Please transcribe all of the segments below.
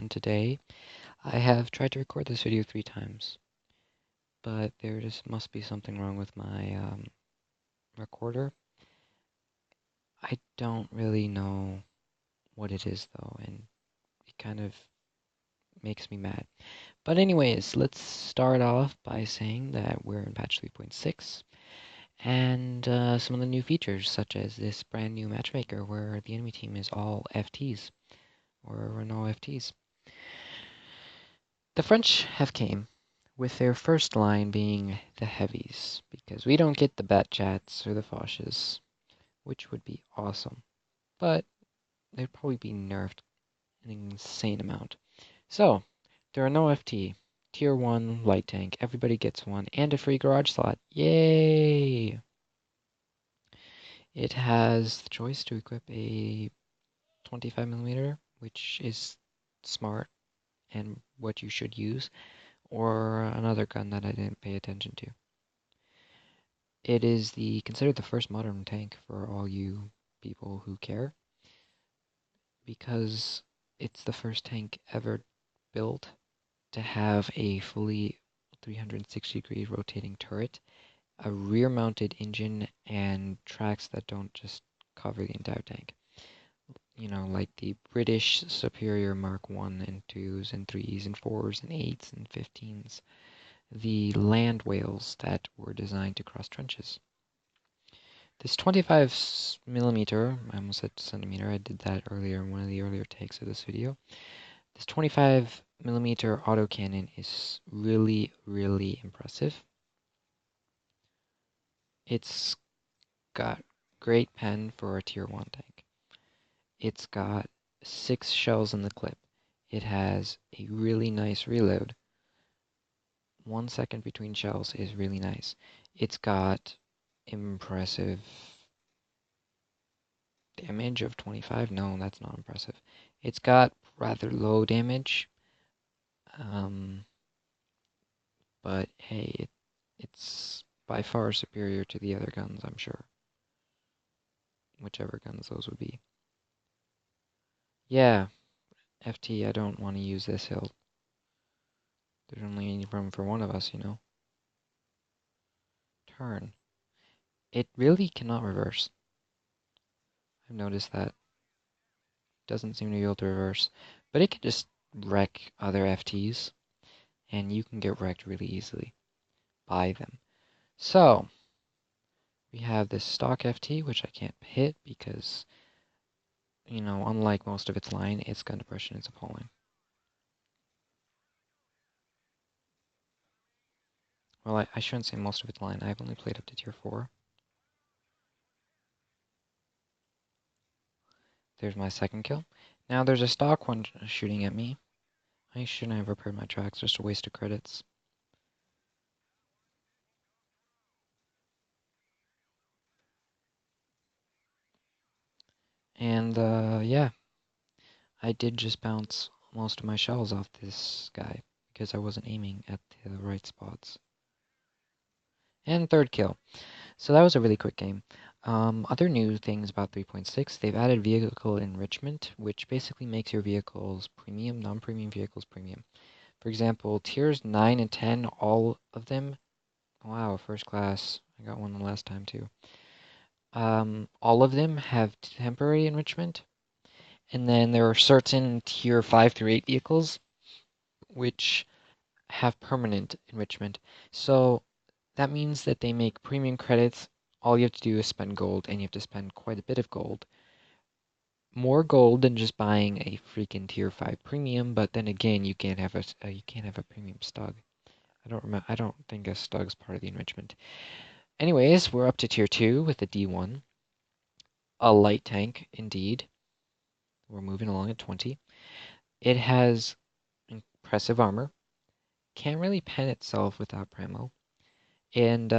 and today I have tried to record this video 3 times, but there just must be something wrong with my recorder. I don't really know what it is though, and it kind of makes me mad. But anyways, let's start off by saying that we're in patch 3.6, and some of the new features, such as this brand new matchmaker where the enemy team is all FTs, or no FTs. The French have came with their first line being the heavies, because we don't get the bat chats or the foshes, which would be awesome, but they'd probably be nerfed an insane amount. So, there are no FT, tier 1 light tank, everybody gets one, and a free garage slot. Yay! It has the choice to equip a 25mm, which is smart and what you should use, or another gun that I didn't pay attention to. It is considered the first modern tank for all you people who care, because it's the first tank ever built to have a fully 360-degree rotating turret, a rear-mounted engine, and tracks that don't just cover the entire tank. You know, like the British Superior Mark 1 and 2s and 3s and 4s and 8s and 15s. The land whales that were designed to cross trenches. This 25mm, I almost said centimeter, I did that earlier in one of the earlier takes of this video. This 25mm autocannon is really, really impressive. It's got great pen for a tier 1 tank. It's got 6 shells in the clip. It has a really nice reload. 1 second between shells is really nice. It's got impressive damage of 25. No, that's not impressive. It's got rather low damage, but hey, it's by far superior to the other guns, I'm sure. Whichever guns those would be. Yeah, FT, I don't want to use this hill. There's only room for one of us, you know. Turn. It really cannot reverse. I've noticed that. Doesn't seem to be able to reverse. But it can just wreck other FTs, and you can get wrecked really easily by them. So, we have this stock FT, which I can't hit because, you know, unlike most of its line, its gun depression is appalling. Well, I shouldn't say most of its line. I've only played up to tier 4. There's my second kill. Now there's a stock one shooting at me. I shouldn't have repaired my tracks, just a waste of credits. And, yeah. I did just bounce most of my shells off this guy because I wasn't aiming at the right spots. And third kill. So that was a really quick game. Other new things about 3.6, they've added vehicle enrichment, which basically makes your vehicles premium, non-premium vehicles premium. For example, tiers 9 and 10, all of them, wow, first class, I got one the last time too. All of them have temporary enrichment, and then there are certain tier 5 through 8 vehicles which have permanent enrichment. So that means that they make premium credits. All you have to do is spend gold, and you have to spend quite a bit of gold. More gold than just buying a freaking tier 5 premium, but then again, you can't have a premium stug. I don't think a stug's part of the enrichment. Anyways, we're up to tier 2 with the D1. A light tank, indeed. We're moving along at 20. It has impressive armor. Can't really pen itself without Pramo. And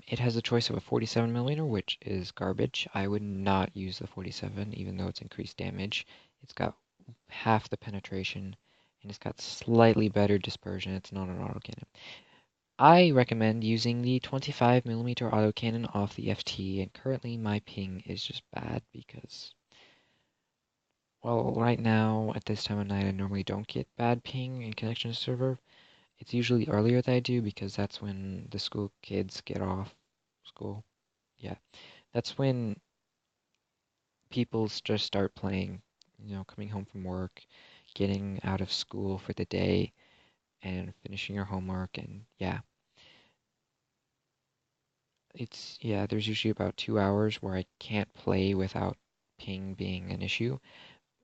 it has a choice of a 47mm, which is garbage. I would not use the 47, even though it's increased damage. It's got half the penetration, and it's got slightly better dispersion. It's not an autocannon. I recommend using the 25mm autocannon off the FT, and currently my ping is just bad because Well, right now, at this time of night, I normally don't get bad ping in connection to server. It's usually earlier that I do because that's when the school kids get off school. Yeah, that's when people just start playing, coming home from work, getting out of school for the day, and finishing your homework. And yeah, there's usually about 2 hours where I can't play without ping being an issue.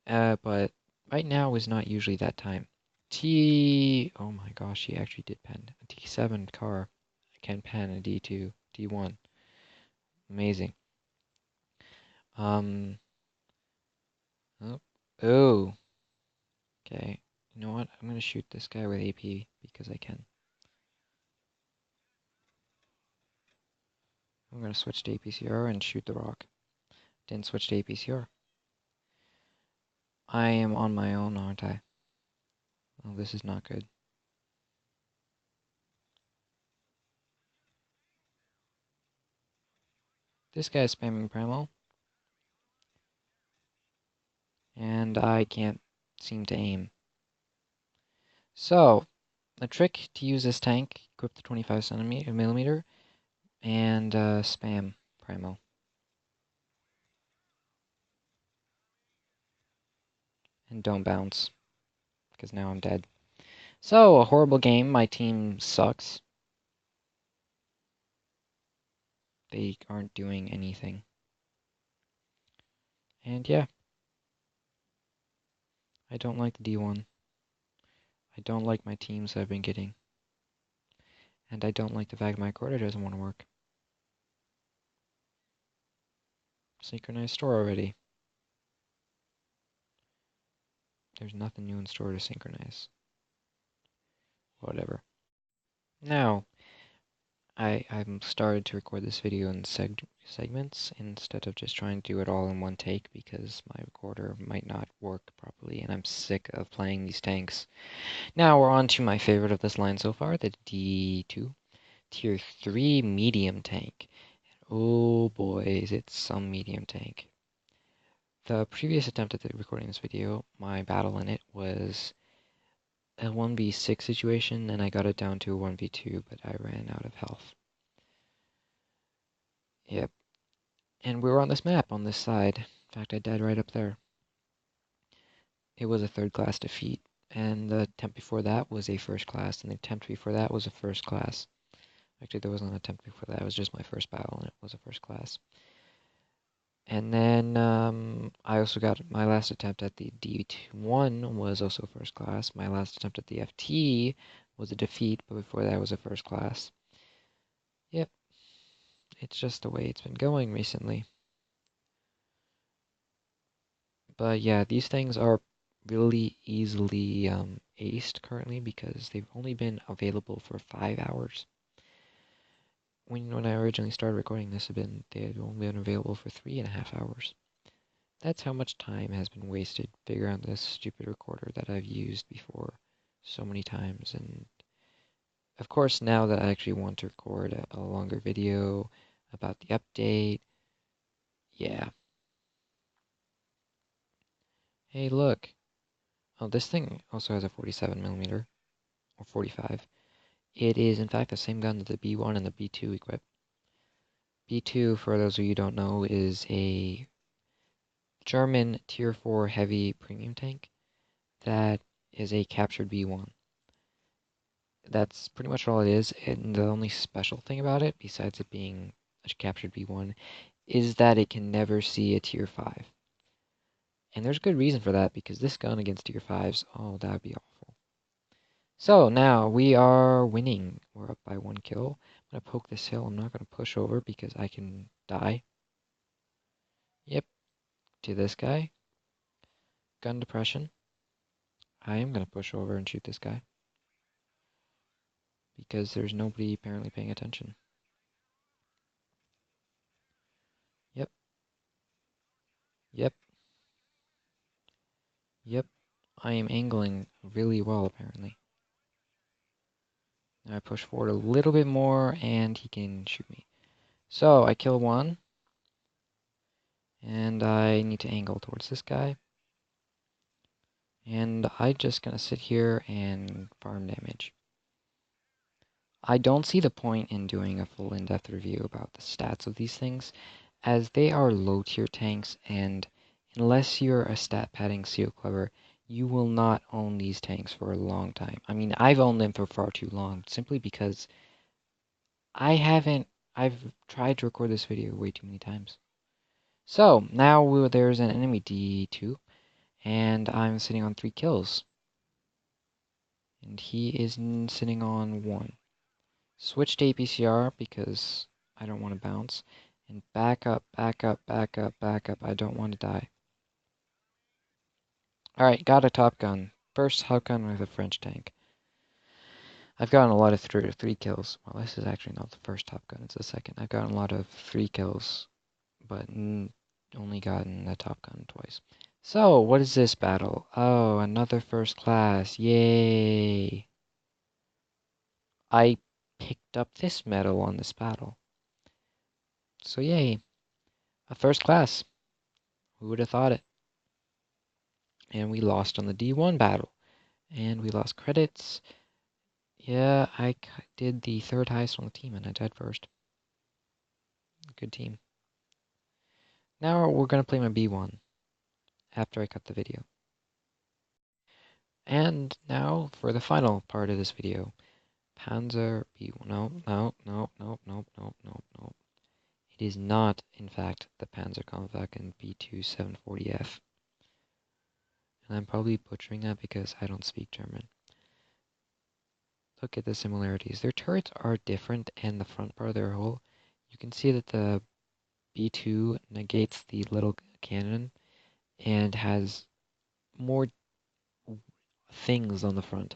But right now is not usually that time. Oh my gosh, he actually did pen. A D7 car can pen a D2, D1. Amazing. Um, oh, oh, okay. You know what? I'm gonna shoot this guy with AP because I can. I'm gonna switch to APCR and shoot the rock. Didn't switch to APCR. I am on my own, aren't I? Oh, this is not good. This guy's spamming Primal, and I can't seem to aim. So, the trick to use this tank, equip the 25 millimeter, and spam Primal. And don't bounce, because now I'm dead. So, a horrible game. My team sucks. They aren't doing anything. And yeah, I don't like the D1. I don't like my teams I've been getting. And I don't like the fact my recorder doesn't want to work. Synchronized store already. There's nothing new in store to synchronize. Whatever. Now, I'm started to record this video in segments instead of just trying to do it all in one take because my recorder might not work properly and I'm sick of playing these tanks. Now we're on to my favorite of this line so far, the D2 Tier 3 medium tank. Oh boys, it's some medium tank. The previous attempt at recording this video, my battle in it was a 1v6 situation and I got it down to a 1v2, but I ran out of health. Yep. And we were on this map, on this side. In fact, I died right up there. It was a third class defeat. And the attempt before that was a first class. And the attempt before that was a first class. Actually, there wasn't an attempt before that. It was just my first battle, and it was a first class. And then I also got my last attempt at the D1 was also first class. My last attempt at the FT was a defeat, but before that was a first class. Yep. It's just the way it's been going recently. But yeah, these things are really easily aced currently because they've only been available for 5 hours. When I originally started recording this, they had only been available for 3.5 hours. That's how much time has been wasted figuring out this stupid recorder that I've used before so many times. And of course, now that I actually want to record a longer video about the update, yeah. Hey, look. Oh, this thing also has a 47 millimeter or 45. It is, in fact, the same gun that the B1 and the B2 equip. B2, for those of you who don't know, is a German Tier 4 heavy premium tank that is a captured B1. That's pretty much all it is, and the only special thing about it, besides it being a captured B1, is that it can never see a Tier 5. And there's good reason for that, because this gun against Tier 5s, oh, that would be awful. So now we are winning. We're up by 1 kill. I'm going to poke this hill. I'm not going to push over because I can die. Yep, to this guy. Gun depression. I am going to push over and shoot this guy because there's nobody apparently paying attention. Yep, yep, yep. I am angling really well apparently. Now I push forward a little bit more and he can shoot me. So I kill one. And I need to angle towards this guy. And I'm just gonna sit here and farm damage. I don't see the point in doing a full in-depth review about the stats of these things, as they are low-tier tanks, and unless you're a stat-padding SEO Clever, you will not own these tanks for a long time. I mean, I've owned them for far too long, simply because I've tried to record this video way too many times. So, now there's an enemy D2, and I'm sitting on 3 kills. And he is sitting on 1. Switch to APCR because I don't want to bounce. And back up, back up, back up, back up. I don't want to die. Alright, got a top gun. First top gun with a French tank. I've gotten a lot of 3 kills. Well, this is actually not the first top gun, it's the second. I've gotten a lot of 3 kills, but only gotten a top gun twice. So, what is this battle? Oh, another first class. Yay! I picked up this medal on this battle. So yay, a first class. Who would have thought it? And we lost on the D1 battle. And we lost credits. Yeah, I did the 3rd highest on the team and I died first. Good team. Now we're going to play my B1 after I cut the video. And now for the final part of this video. Panzer B1. No, no, no, no, no, no, no, no. It is not, in fact, the Panzerkampfwagen B2 740F. And I'm probably butchering that because I don't speak German. Look at the similarities. Their turrets are different, and the front part of their hull, you can see that the B2 negates the little cannon and has more things on the front.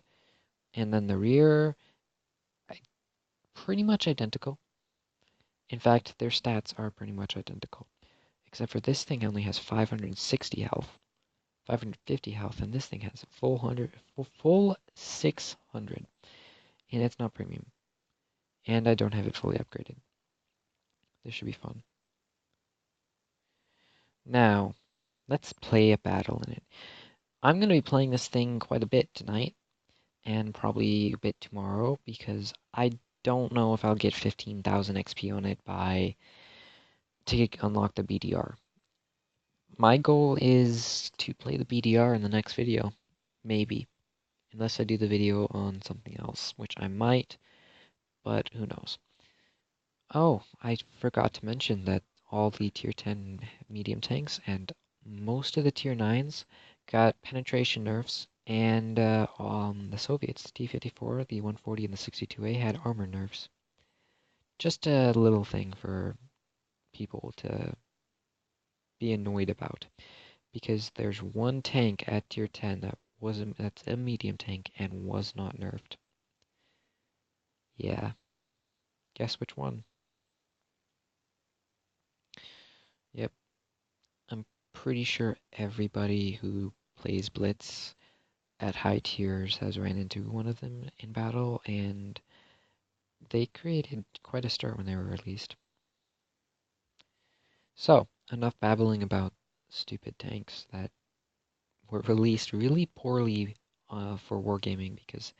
And then the rear, pretty much identical. In fact, their stats are pretty much identical. Except for this thing only has 560 health, 550 health, and this thing has full 600. And it's not premium. And I don't have it fully upgraded. This should be fun. Now, let's play a battle in it. I'm going to be playing this thing quite a bit tonight, and probably a bit tomorrow, because I don't know if I'll get 15,000 XP on it to unlock the BDR. My goal is to play the BDR in the next video, maybe, unless I do the video on something else, which I might, but who knows. Oh, I forgot to mention that all the tier 10 medium tanks and most of the tier 9s got penetration nerfs, and the Soviets, the T-54, the 140, and the 62A had armor nerfs. Just a little thing for people to be annoyed about, because there's one tank at tier 10 that's a medium tank and was not nerfed. Yeah, guess which one? Yep, I'm pretty sure everybody who plays Blitz at high tiers has ran into one of them in battle, and they created quite a stir when they were released. So, enough babbling about stupid tanks that were released really poorly for wargaming, because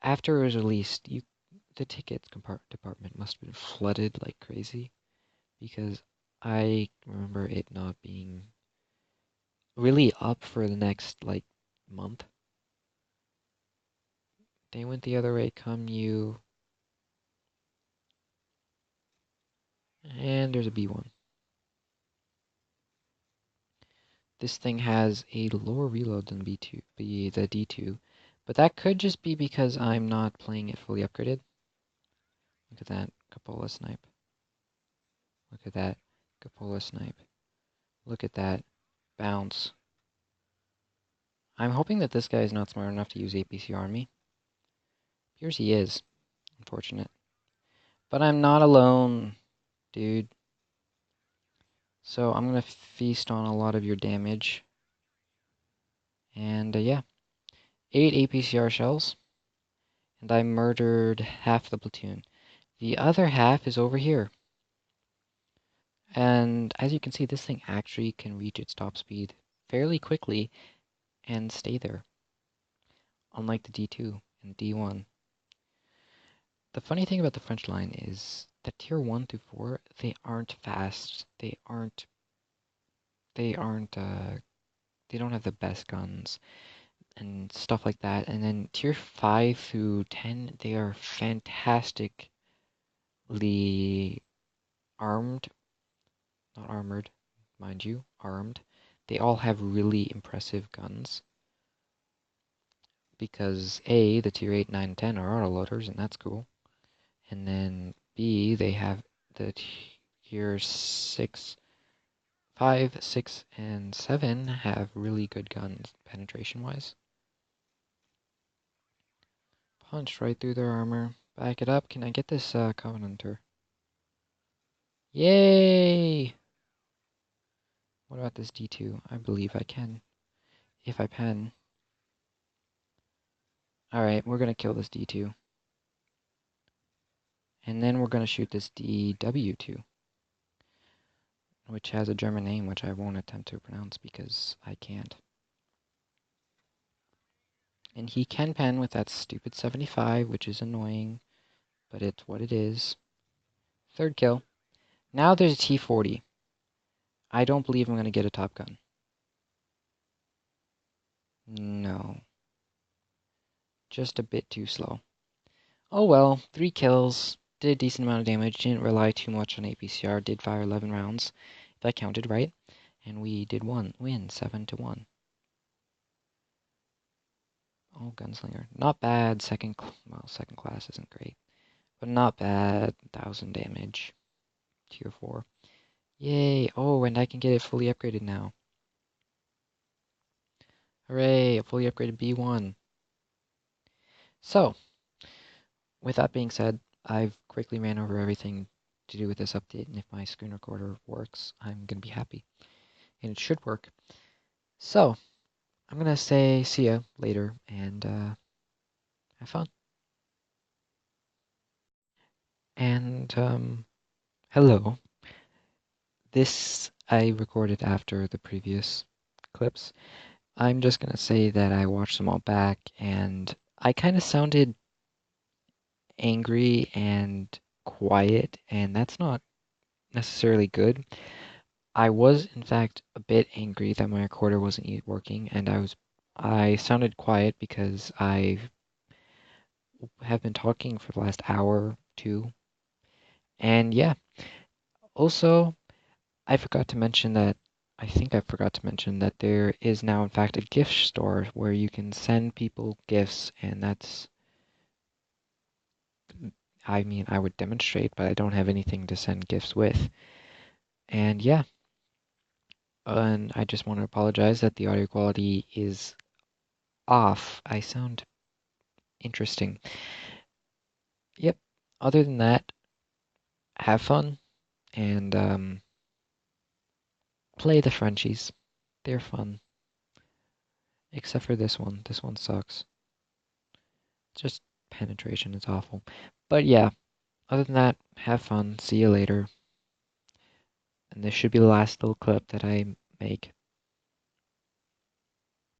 after it was released, the tickets department must have been flooded like crazy, because I remember it not being really up for the next, like, month. They went the other way, come you. And there's a B1. This thing has a lower reload than the D2, but that could just be because I'm not playing it fully upgraded. Look at that, Cupola snipe. Look at that, Cupola snipe. Look at that, bounce. I'm hoping that this guy is not smart enough to use APCR on me. Appears he is. Unfortunate. But I'm not alone, dude. So I'm going to feast on a lot of your damage. And yeah, 8 APCR shells. And I murdered half the platoon. The other half is over here. And as you can see, this thing actually can reach its top speed fairly quickly. and stay there, unlike the D2 and D1. The funny thing about the French line is that tier 1 through 4, they aren't fast. They don't have the best guns and stuff like that. And then tier 5 through 10, they are fantastically armed, not armored, mind you, armed. They all have really impressive guns because A, the tier 8, 9, 10 are autoloaders, and that's cool. And then B, they have the tier 6, 5, 6, and 7 have really good guns penetration-wise. Punch right through their armor. Back it up. Can I get this Covenanter? Yay! What about this D2? I believe I can. If I pen. Alright, we're gonna kill this D2. And then we're gonna shoot this DW2. Which has a German name, which I won't attempt to pronounce because I can't. And he can pen with that stupid 75, which is annoying, but it's what it is. Third kill. Now there's a T40. I don't believe I'm going to get a Top Gun. No. Just a bit too slow. Oh well, 3 kills. Did a decent amount of damage. Didn't rely too much on APCR. Did fire 11 rounds, if I counted right. And we did win 7-1. Oh, Gunslinger. Not bad. Second class isn't great. But not bad. 1,000 damage. Tier 4. Yay. Oh, and I can get it fully upgraded now. Hooray, a fully upgraded B1. So, with that being said, I've quickly ran over everything to do with this update, and if my screen recorder works, I'm going to be happy. And it should work. So, I'm going to say see ya later, and have fun. And, hello. This I recorded after the previous clips. I'm just going to say that I watched them all back, and I kind of sounded angry and quiet, and that's not necessarily good. I was, in fact, a bit angry that my recorder wasn't working, and I sounded quiet because I have been talking for the last hour, two. And yeah, also, I think I forgot to mention that there is now, in fact, a gift store where you can send people gifts, and I mean, I would demonstrate, but I don't have anything to send gifts with. And yeah, and I just want to apologize that the audio quality is off. I sound interesting. Yep. Other than that, have fun and play the Frenchies. They're fun. Except for this one. This one sucks. Just penetration is awful. But yeah, other than that, have fun. See you later. And this should be the last little clip that I make.